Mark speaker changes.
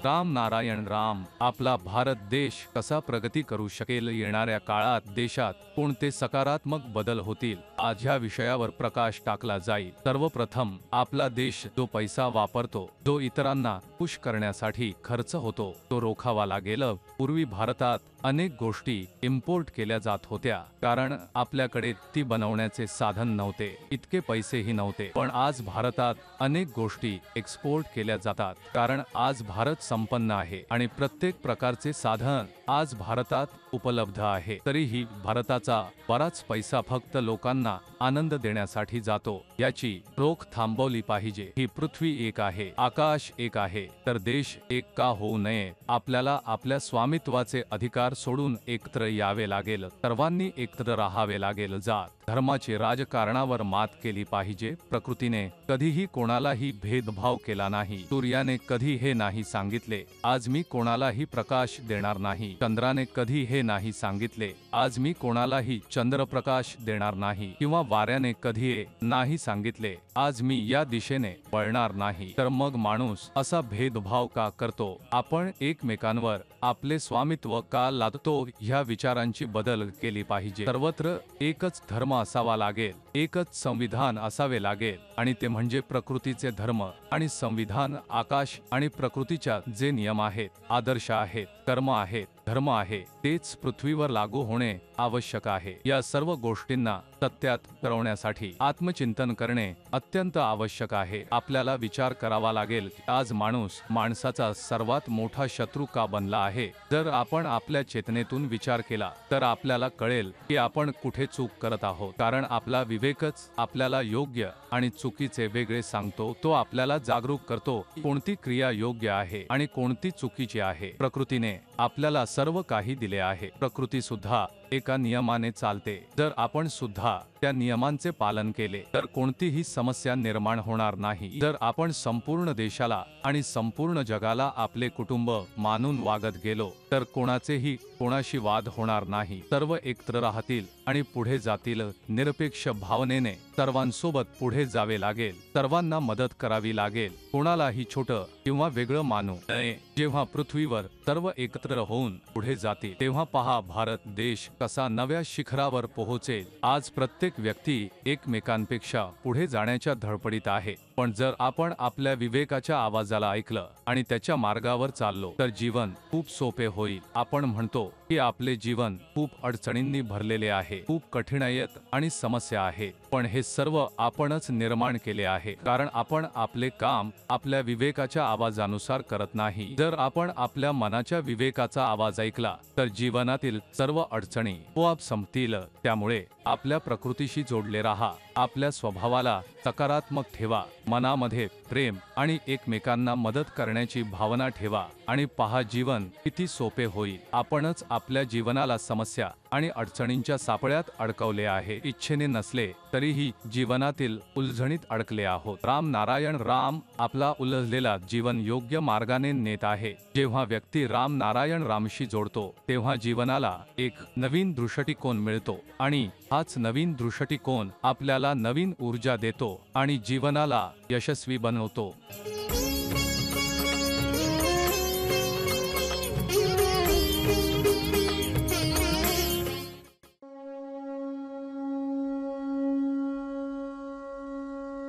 Speaker 1: राम नारायण राम. आपला भारत देश कसा प्रगती करू शकेल, येणाऱ्या काळात देशात कोणते सकारात्मक बदल होतील, आज ह्या विषयावर प्रकाश टाकला जाईल. सर्वप्रथम आपला देश जो पैसा वापरतो, जो इतरांना खुश करण्यासाठी खर्च होतो, तो रोखावा लागेल. पूर्वी भारतात अनेक गोष्टी इम्पोर्ट केल्या जात होत्या, कारण आपल्याकडे ती बनवण्याचे साधन नव्हते, इतके पैसेही नव्हते. पण आज भारतात अनेक गोष्टी एक्सपोर्ट केल्या जातात, कारण आज भारत संपन्न आहे आणि प्रत्येक प्रकारचे साधन आज भारतात उपलब्ध आहे. तरीही भारताचा बराच पैसा फक्त लोकांना आनंद देण्यासाठी जातो. याची रोख थांबवली पाहिजे. ही पृथ्वी एक आहे, आकाश एक आहे, तर देश एक का होऊ नये? आपल्याला आपल्या स्वामित्वाचे अधिकार सोडून एकत्र यावे लागेल. सर्वांनी एकत्र राहावे लागेल. जात धर्माची राजकारणावर मात केली पाहिजे. प्रकृतीने कधीही कोणालाही भेदभाव केला नाही. सूर्याने कधी हे नाही सांगितले, आज मी कोणालाही प्रकाश देणार नाही. चंद्राने कधी हे नाही सांगितले, आज मी कोणालाही चंद्रप्रकाश देणार नाही. किंवा वाऱ्याने कधी हे नाही सांगितले, आज मी या दिशेने वळणार नाही. तर मग माणूस असा भेदभाव का करतो? आपण एकमेकांवर आपले स्वामित्व का लादतो? ह्या विचारांची बदल केली पाहिजे. सर्वत्र एकच धर्म असावा लागेल, एकच संविधान असावे लागेल, आणि ते म्हणजे प्रकृतीचे धर्म आणि संविधान. आकाश आणि प्रकृतीच्या जे नियम आहेत, आदर्श आहेत, कर्म आहेत, धर्म आहे, तेच पृथ्वीवर लागू होणे आवश्यक आहे. या सर्व गोष्टींना सत्यात उतरवण्यासाठी आत्मचिंतन करणे अत्यंत आवश्यक आहे. आपल्याला विचार करावा लागेल की आज माणूस माणसाचा सर्वात मोठा शत्रू का बनला आहे. जर आपण आपल्या चेतनेतून विचार केला तर आपल्याला कळेल की आपण कुठे चूक करत आहोत, कारण आपला विवेकच आपल्याला योग्य आणि चुकीचे वेगळे सांगतो. तो आपल्याला जागरूक करतो कोणती क्रिया योग्य आहे आणि कोणती चुकीची आहे. प्रकृतीने आपल्याला सर्व काही दिले आहे. प्रकृती सुद्धा एका नियमाने चालते. जर आपण सुद्धा त्या नियमांचे पालन केले तर कोणतीही समस्या निर्माण होणार नाही. जर आपण संपूर्ण देशाला आणि संपूर्ण जगाला आपले कुटुंब मानून वागत गेलो तर कोणाचेही कोणाशी वाद होणार नाही. सर्व एकत्र राहतील आणि पुढे जातील. निरपेक्ष भावनेने सर्वांसोबत पुढे जावे लागेल. सर्वांना मदत करावी लागेल. कोणालाही छोटं किंवा वेगळं मानू नये. जेव्हा पृथ्वीवर सर्व एकत्र होऊन पुढे जातील तेव्हा पहा भारत देश कसा नव्या शिखरावर पोहोचेल. आज प्रत्येक व्यक्ती एकमेकांपेक्षा पुढे जाण्याच्या धडपडीत आहे, पण जर आपण आपल्या विवेकाच्या आवाजाला ऐकलं आणि त्याच्या मार्गावर चाललो तर जीवन खूप सोपे होईल. आपण म्हणतो की आपले जीवन खूप अडचणींनी भरलेले आहे, खूप कठीणायत आणि समस्या आहेत, पण हे सर्व आपणच निर्माण केले आहे, कारण आपण आपले काम आपल्या विवेकाच्या आवाजानुसार करत नाही. जर आपण आपल्या मनाच्या विवेकाचा आवाज ऐकला तर जीवनातील सर्व अडचणी आपोआप संपतील. त्यामुळे आपल्या प्रकृतीशी जोडले राहा. आपल्या स्वभावाला सकारात्मक ठेवा. मनामध्ये प्रेम आणि एकमेकांना मदत करण्याची भावना ठेवा आणि पहा जीवन किती सोपे होईल. आपणच आपल्या जीवनाला समस्या आणि अडचणींच्या सापळ्यात अडकवले आहे. इच्छेने नसले तरीही जीवनातील उलझणीत अडकले आहोत. राम नारायण राम. आपला उलझलेला जीवन योग्य मार्गाने नेत आहे. जेव्हा व्यक्ती राम नारायण रामशी जोडतो तेव्हा जीवनाला एक नवीन दृष्टिकोन मिळतो आणि हाच नवीन दृष्टिकोन आपल्याला नवीन ऊर्जा देतो आणि जीवनाला यशस्वी बनवतो.